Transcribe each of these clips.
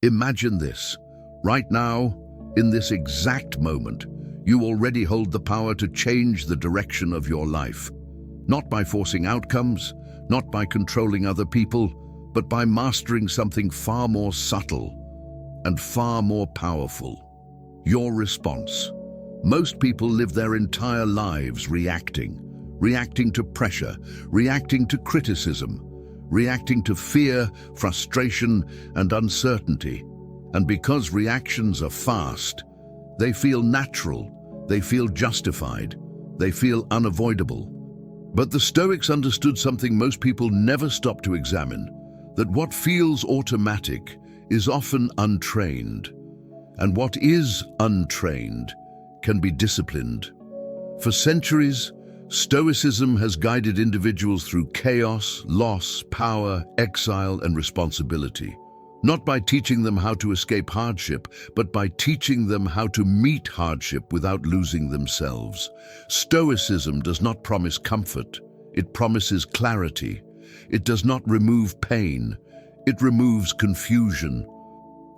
Imagine this. Right now, in this exact moment, you already hold the power to change the direction of your life. Not by forcing outcomes, not by controlling other people, but by mastering something far more subtle and far more powerful. Your response. Most people live their entire lives reacting to pressure, reacting to criticism, reacting to fear, frustration, and uncertainty. And because reactions are fast, they feel natural, they feel justified, they feel unavoidable. But the Stoics understood something most people never stop to examine, that what feels automatic is often untrained, and what is untrained can be disciplined. For centuries, Stoicism has guided individuals through chaos, loss, power, exile, and responsibility. Not by teaching them how to escape hardship, but by teaching them how to meet hardship without losing themselves. Stoicism does not promise comfort, it promises clarity. It does not remove pain, it removes confusion.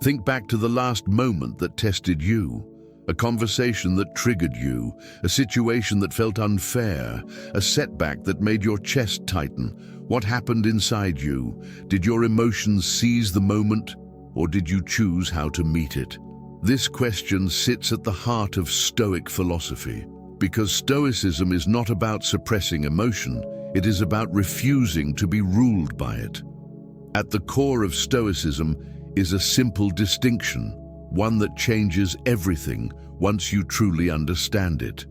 Think back to the last moment that tested you, a conversation that triggered you, a situation that felt unfair, a setback that made your chest tighten. What happened inside you? Did your emotions seize the moment, or did you choose how to meet it? This question sits at the heart of Stoic philosophy, because Stoicism is not about suppressing emotion, it is about refusing to be ruled by it. At the core of Stoicism is a simple distinction, one that changes everything once you truly understand it.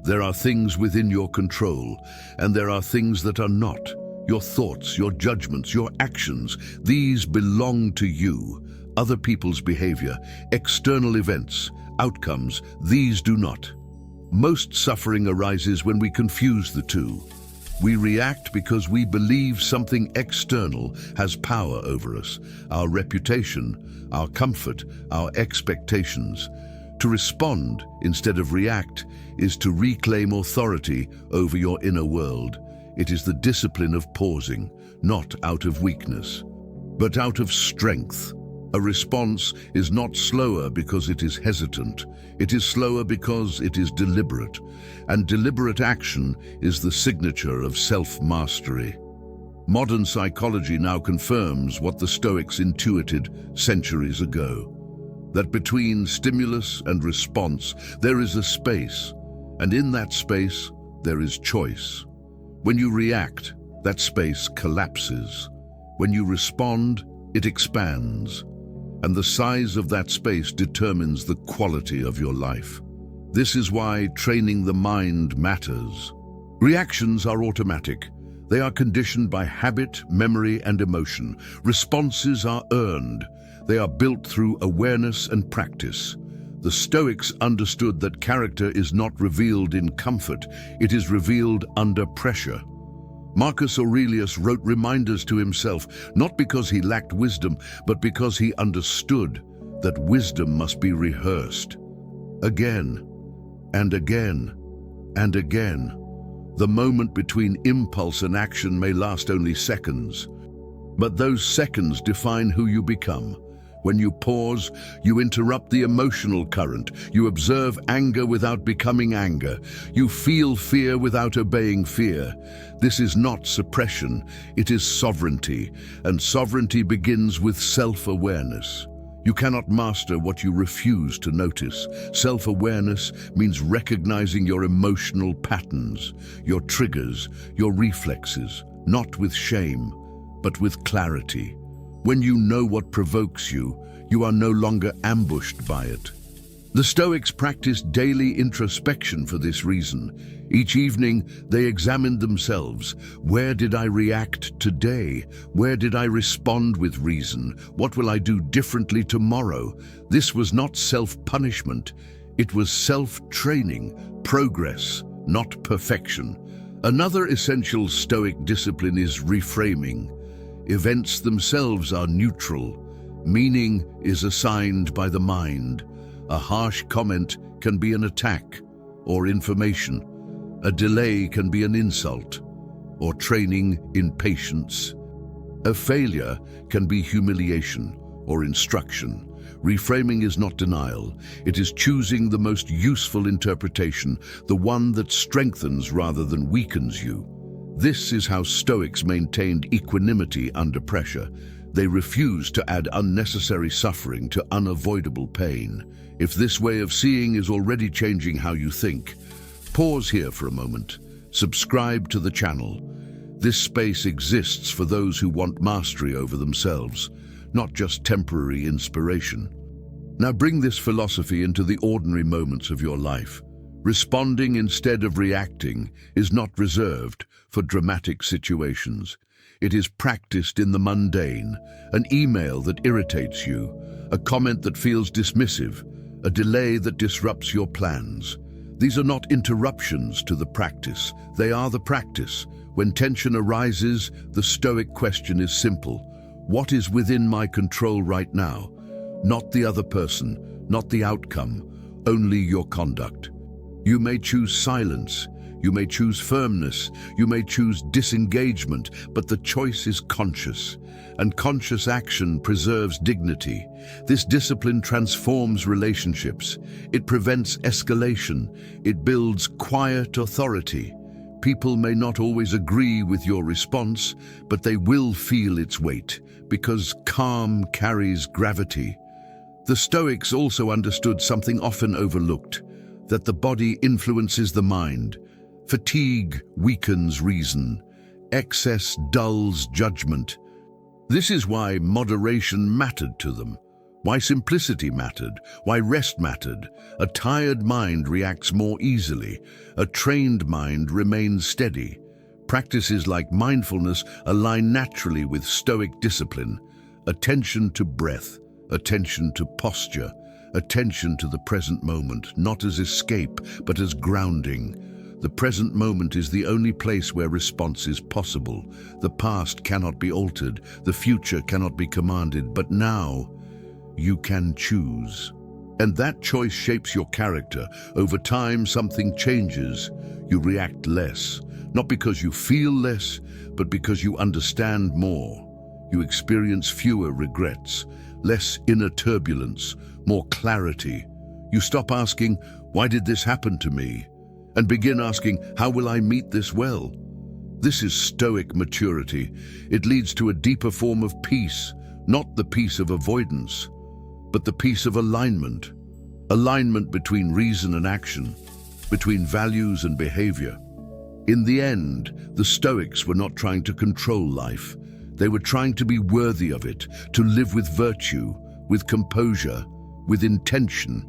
There are things within your control, and there are things that are not. Your thoughts, your judgments, your actions, these belong to you. Other people's behavior, external events, outcomes, these do not. Most suffering arises when we confuse the two. We react because we believe something external has power over us, our reputation, our comfort, our expectations. To respond instead of react is to reclaim authority over your inner world. It is the discipline of pausing, not out of weakness, but out of strength. A response is not slower because it is hesitant. It is slower because it is deliberate. And deliberate action is the signature of self-mastery. Modern psychology now confirms what the Stoics intuited centuries ago, that between stimulus and response there is a space, and in that space there is choice. When you react, that space collapses. When you respond, it expands. And the size of that space determines the quality of your life. This is why training the mind matters. Reactions are automatic. They are conditioned by habit, memory, and emotion. Responses are earned. They are built through awareness and practice. The Stoics understood that character is not revealed in comfort, it is revealed under pressure. Marcus Aurelius wrote reminders to himself, not because he lacked wisdom, but because he understood that wisdom must be rehearsed. Again, and again, and again. The moment between impulse and action may last only seconds, but those seconds define who you become. When you pause, you interrupt the emotional current. You observe anger without becoming anger. You feel fear without obeying fear. This is not suppression, it is sovereignty, and sovereignty begins with self-awareness. You cannot master what you refuse to notice. Self-awareness means recognizing your emotional patterns, your triggers, your reflexes, not with shame, but with clarity. When you know what provokes you, you are no longer ambushed by it. The Stoics practiced daily introspection for this reason. Each evening, they examined themselves. Where did I react today? Where did I respond with reason? What will I do differently tomorrow? This was not self-punishment. It was self-training, progress, not perfection. Another essential Stoic discipline is reframing. Events themselves are neutral. Meaning is assigned by the mind. A harsh comment can be an attack or information. A delay can be an insult or training in patience. A failure can be humiliation or instruction. Reframing is not denial. It is choosing the most useful interpretation, the one that strengthens rather than weakens you. This is how Stoics maintained equanimity under pressure. They refused to add unnecessary suffering to unavoidable pain. If this way of seeing is already changing how you think, pause here for a moment. Subscribe to the channel. This space exists for those who want mastery over themselves, not just temporary inspiration. Now bring this philosophy into the ordinary moments of your life. Responding instead of reacting is not reserved for dramatic situations. It is practiced in the mundane, an email that irritates you, a comment that feels dismissive, a delay that disrupts your plans. These are not interruptions to the practice, they are the practice. When tension arises, the Stoic question is simple. What is within my control right now? Not the other person, not the outcome, only your conduct. You may choose silence, you may choose firmness, you may choose disengagement, but the choice is conscious, and conscious action preserves dignity. This discipline transforms relationships. It prevents escalation. It builds quiet authority. People may not always agree with your response, but they will feel its weight, because calm carries gravity. The Stoics also understood something often overlooked, that the body influences the mind. Fatigue weakens reason. Excess dulls judgment. This is why moderation mattered to them, why simplicity mattered, why rest mattered. A tired mind reacts more easily. A trained mind remains steady. Practices like mindfulness align naturally with Stoic discipline. Attention to breath, attention to posture, attention to the present moment, not as escape, but as grounding. The present moment is the only place where response is possible. The past cannot be altered, the future cannot be commanded, but now you can choose. And that choice shapes your character. Over time, something changes. You react less, not because you feel less, but because you understand more. You experience fewer regrets, less inner turbulence, more clarity. You stop asking, "Why did this happen to me?" and begin asking, "How will I meet this well?" This is Stoic maturity. It leads to a deeper form of peace, not the peace of avoidance, but the peace of alignment. Alignment between reason and action, between values and behavior. In the end, the Stoics were not trying to control life. They were trying to be worthy of it, to live with virtue, with composure, with intention.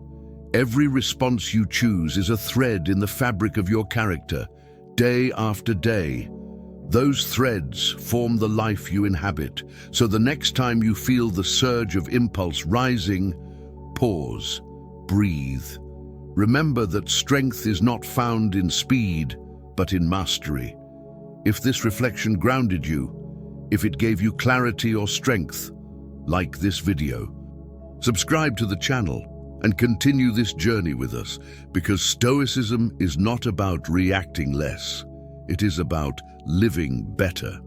Every response you choose is a thread in the fabric of your character, day after day. Those threads form the life you inhabit. So the next time you feel the surge of impulse rising, pause, breathe. Remember that strength is not found in speed, but in mastery. If this reflection grounded you, if it gave you clarity or strength, like this video. Subscribe to the channel and continue this journey with us, because Stoicism is not about reacting less. It is about living better.